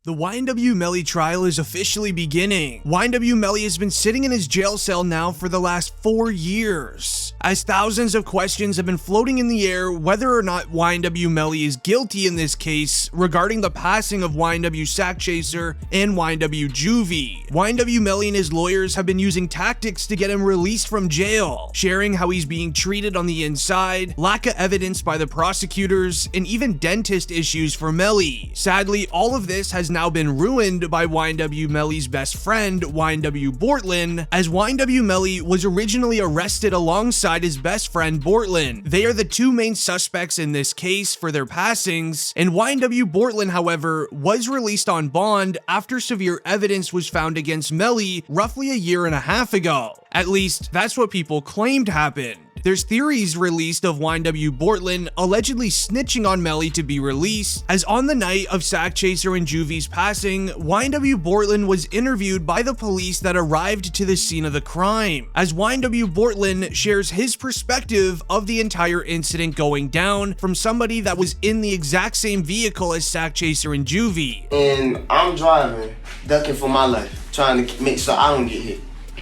The YNW Melly trial is officially beginning. YNW Melly has been sitting in his jail cell now for the last 4 years, as thousands of questions have been floating in the air whether or not YNW Melly is guilty in this case regarding the passing of YNW Sakchaser and YNW Juvy. YNW Melly and his lawyers have been using tactics to get him released from jail, sharing how he's being treated on the inside, lack of evidence by the prosecutors, and even dentist issues for Melly. Sadly, all of this has now been ruined by YNW Melly's best friend, YNW Bortlen, as YNW Melly was originally arrested alongside his best friend Bortlen. They are the two main suspects in this case for their passings, and YNW Bortlen, however, was released on bond after severe evidence was found against Melly roughly a year and a half ago. At least, that's what people claimed happened. There's theories released of YNW Bortlen allegedly snitching on Melly to be released, as on the night of Sakchaser and Juvy's passing, YNW Bortlen was interviewed by the police that arrived to the scene of the crime, as YNW Bortlen shares his perspective of the entire incident going down from somebody that was in the exact same vehicle as Sakchaser and Juvy. And I'm driving, ducking for my life, trying to make sure I don't get hit.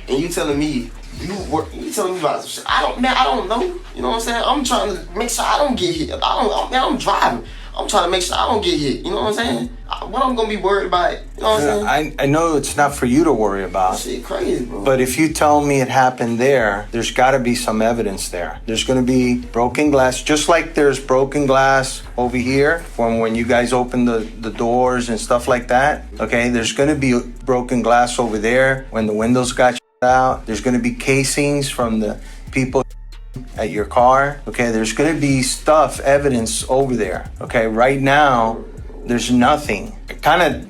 And you telling me you telling me about some shit. I don't know. You know what I'm saying? I'm trying to make sure I don't get hit. I'm driving. I'm trying to make sure I don't get hit. You know what I'm saying? What I'm gonna be worried about? You know what I'm saying? I know it's not for you to worry about. Shit crazy, bro. But if you tell me it happened there's gotta be some evidence there. There's gonna be broken glass, just like there's broken glass over here from when you guys open the doors and stuff like that. Okay, there's gonna be broken glass over there when the windows got out. There's going to be casings from the people at your car. Okay, there's going to be evidence over there. Okay, right now there's nothing. I kind of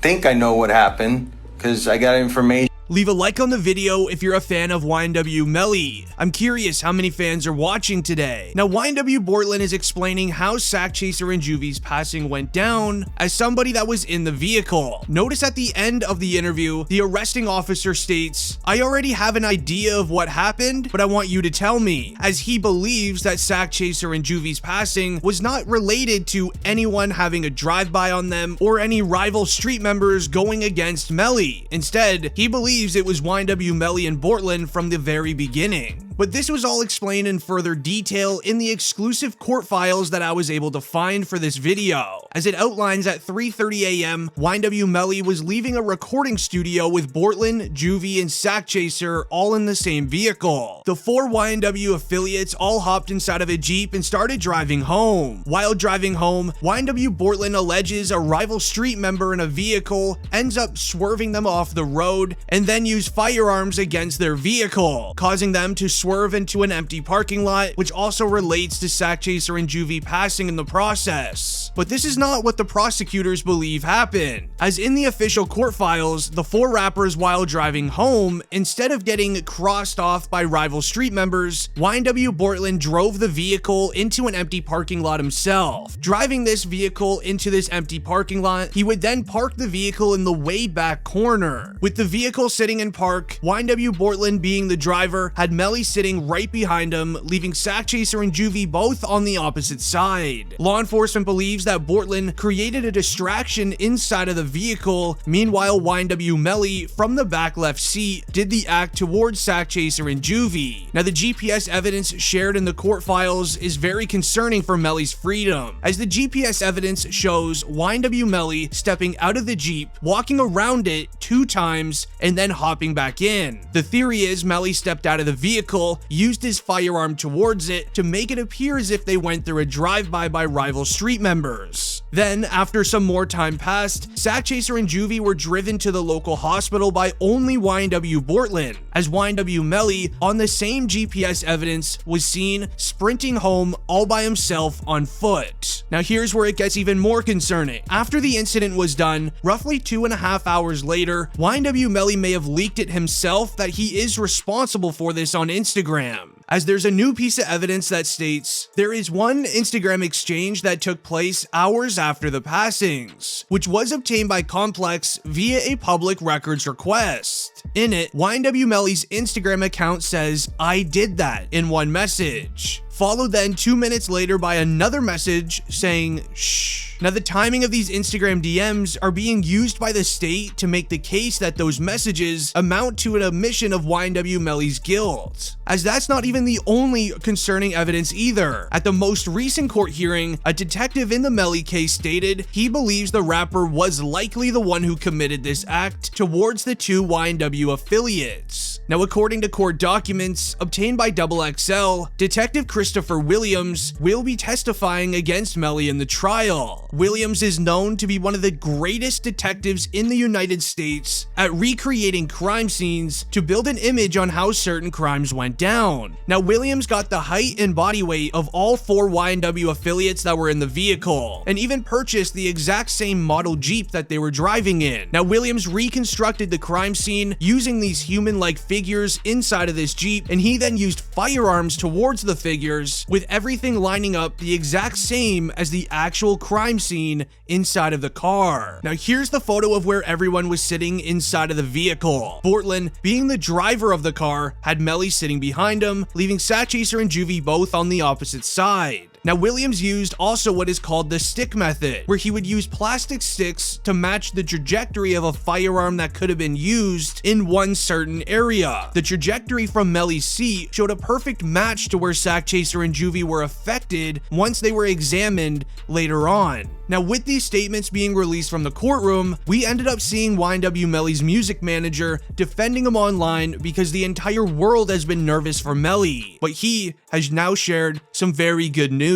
think I know what happened because I got information. Leave a like on the video if you're a fan of YNW Melly. I'm curious how many fans are watching today. Now, YNW Bortlen is explaining how Sakchaser and Juvy's passing went down as somebody that was in the vehicle. Notice at the end of the interview, the arresting officer states, "I already have an idea of what happened, but I want you to tell me," as he believes that Sakchaser and Juvy's passing was not related to anyone having a drive-by on them or any rival street members going against Melly. Instead, he believes it was YNW Melly and Bortlen from the very beginning. But this was all explained in further detail in the exclusive court files that I was able to find for this video, as it outlines at 3:30 a.m. YNW Melly was leaving a recording studio with Bortlen, Juvy, and Sakchaser all in the same vehicle. The 4 YNW affiliates all hopped inside of a Jeep and started driving home. While driving home, YNW Bortlen alleges a rival street member in a vehicle ends up swerving them off the road and then used firearms against their vehicle, causing them to swerve into an empty parking lot, which also relates to Sakchaser and Juvy passing in the process. But this is not what the prosecutors believe happened, as in the official court files, the 4 rappers while driving home, instead of getting crossed off by rival street members, YNW Bortlen drove the vehicle into an empty parking lot himself. Driving this vehicle into this empty parking lot, he would then park the vehicle in the way back corner. With the vehicle sitting in park, YNW Bortlen, being the driver, had Melly sitting right behind him, leaving Sakchaser and Juvy both on the opposite side. Law enforcement believes that Bortlen created a distraction inside of the vehicle. Meanwhile, YNW Melly, from the back left seat, did the act towards Sakchaser and Juvy. Now, the GPS evidence shared in the court files is very concerning for Melly's freedom, as the GPS evidence shows YNW Melly stepping out of the Jeep, walking around it 2 times, and then hopping back in. The theory is Melly stepped out of the vehicle, used his firearm towards it to make it appear as if they went through a drive-by by rival street members. Then, after some more time passed, Sakchaser and Juvy were driven to the local hospital by only YNW Bortlen, as YNW Melly, on the same GPS evidence, was seen sprinting home all by himself on foot. Now, here's where it gets even more concerning. After the incident was done, roughly 2.5 hours later, YNW Melly may have leaked it himself that he is responsible for this on Instagram, as there's a new piece of evidence that states there is one Instagram exchange that took place hours after the passings, which was obtained by Complex via a public records request. In it, YNW Melly's Instagram account says, "I did that," in one message. followed then 2 minutes later by another message saying, shh. Now, the timing of these Instagram DMs are being used by the state to make the case that those messages amount to an admission of YNW Melly's guilt, as that's not even the only concerning evidence either. At the most recent court hearing, a detective in the Melly case stated he believes the rapper was likely the one who committed this act towards the two YNW affiliates. Now, according to court documents obtained by XXL, Detective Christopher Williams will be testifying against Melly in the trial. Williams is known to be one of the greatest detectives in the United States at recreating crime scenes to build an image on how certain crimes went down. Now, Williams got the height and body weight of all 4 YNW affiliates that were in the vehicle, and even purchased the exact same model Jeep that they were driving in. Now, Williams reconstructed the crime scene using these human-like figures inside of this Jeep, and he then used firearms towards the figures, with everything lining up the exact same as the actual crime scene inside of the car. Now, here's the photo of where everyone was sitting inside of the vehicle. Bortlen, being the driver of the car, had Melly sitting behind him, leaving Sakchaser and Juvy both on the opposite side. Now, Williams used also what is called the stick method, where he would use plastic sticks to match the trajectory of a firearm that could have been used in one certain area. The trajectory from Melly's seat showed a perfect match to where Sakchaser and Juvy were affected once they were examined later on. Now, with these statements being released from the courtroom, we ended up seeing YNW Melly's music manager defending him online because the entire world has been nervous for Melly, but he has now shared some very good news.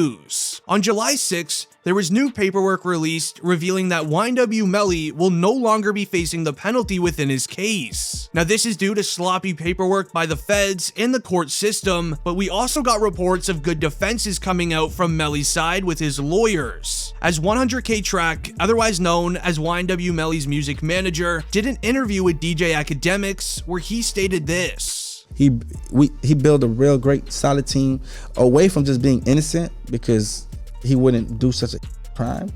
On July 6th, there was new paperwork released revealing that YNW Melly will no longer be facing the penalty within his case. Now, this is due to sloppy paperwork by the feds and the court system, but we also got reports of good defenses coming out from Melly's side with his lawyers, as 100K Track, otherwise known as YNW Melly's music manager, did an interview with DJ Academics where he stated this. He built a real great solid team away from just being innocent, because he wouldn't do such a crime.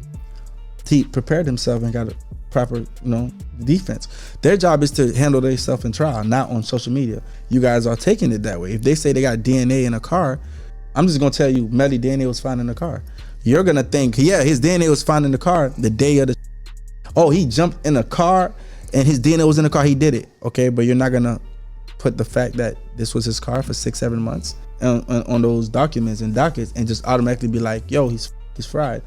He prepared himself and got a proper, defense. Their job is to handle themselves in trial, not on social media. You guys are taking it that way. If they say they got DNA in a car, I'm just gonna tell you, Melly DNA was found in the car. You're gonna think, yeah, his DNA was found in the car the day of the. Oh, he jumped in a car and his DNA was in the car. He did it, okay? But you're not gonna put the fact that this was his car for 6-7 months on those documents and dockets and just automatically be like, yo, he's fried.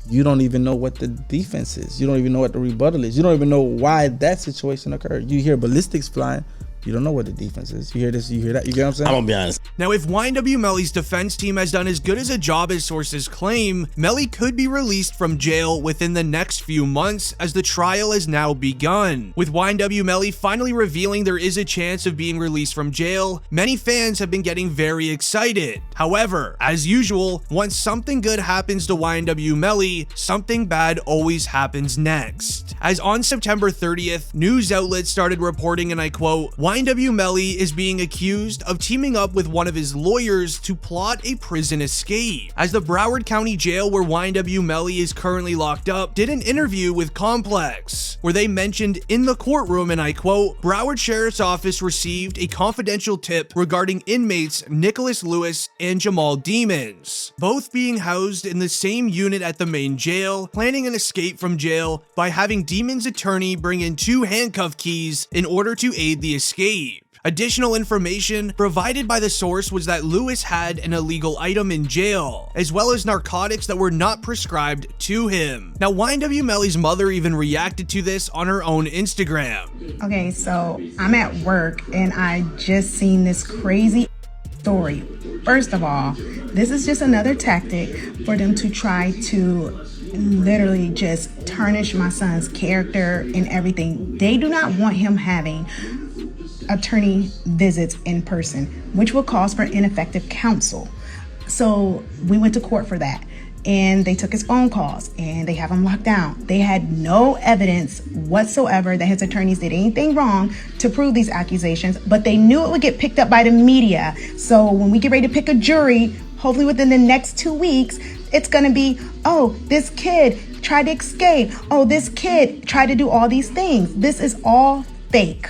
You don't even know what the defense is. You don't even know what the rebuttal is. You don't even know why that situation occurred. You hear ballistics flying, you don't know what the defense is. You hear this, you hear that, you get what I'm saying? I'm gonna be honest. Now, if YNW Melly's defense team has done as good as a job as sources claim, Melly could be released from jail within the next few months as the trial has now begun. With YNW Melly finally revealing there is a chance of being released from jail, many fans have been getting very excited. However, as usual, once something good happens to YNW Melly, something bad always happens next. As on September 30th, news outlets started reporting, and I quote, YNW Melly is being accused of teaming up with one of his lawyers to plot a prison escape, as the Broward County Jail where YNW Melly is currently locked up did an interview with Complex, where they mentioned in the courtroom, and I quote, Broward Sheriff's Office received a confidential tip regarding inmates Nicholas Lewis and Jamal Demons, both being housed in the same unit at the main jail, planning an escape from jail by having Demons' attorney bring in 2 handcuff keys in order to aid the escape. Additional information provided by the source was that Lewis had an illegal item in jail, as well as narcotics that were not prescribed to him. Now, YNW Melly's mother even reacted to this on her own Instagram. Okay, so I'm at work and I just seen this crazy story. First of all, this is just another tactic for them to try to literally just tarnish my son's character and everything. They do not want him having attorney visits in person, which will cause for ineffective counsel. So we went to court for that, and they took his phone calls and they have him locked down. They had no evidence whatsoever that his attorneys did anything wrong to prove these accusations, but they knew it would get picked up by the media. So when we get ready to pick a jury, hopefully within the next 2 weeks, it's gonna be, oh, this kid tried to escape. Oh, this kid tried to do all these things. This is all fake,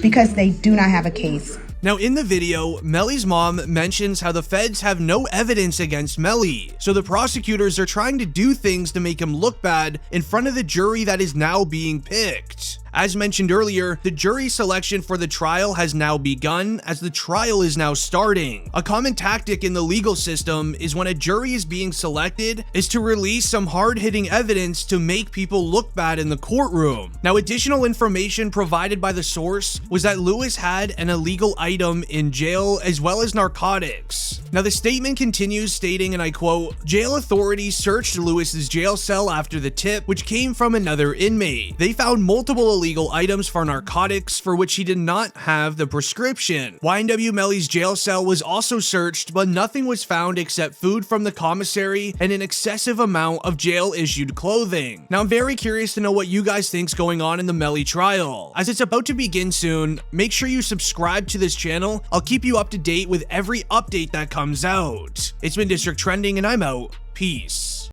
because they do not have a case. Now in the video, Melly's mom mentions how the feds have no evidence against Melly, so the prosecutors are trying to do things to make him look bad in front of the jury that is now being picked. As mentioned earlier, the jury selection for the trial has now begun as the trial is now starting. A common tactic in the legal system is when a jury is being selected is to release some hard-hitting evidence to make people look bad in the courtroom. Now, additional information provided by the source was that Lewis had an illegal item in jail as well as narcotics. Now, the statement continues stating, and I quote, "Jail authorities searched Lewis's jail cell after the tip, which came from another inmate. They found multiple illegal items for narcotics for which he did not have the prescription. YNW Melly's jail cell was also searched, but nothing was found except food from the commissary and an excessive amount of jail-issued clothing." Now, I'm very curious to know what you guys think's going on in the Melly trial. As it's about to begin soon, make sure you subscribe to this channel. I'll keep you up to date with every update that comes out. It's been District Trending, and I'm out. Peace.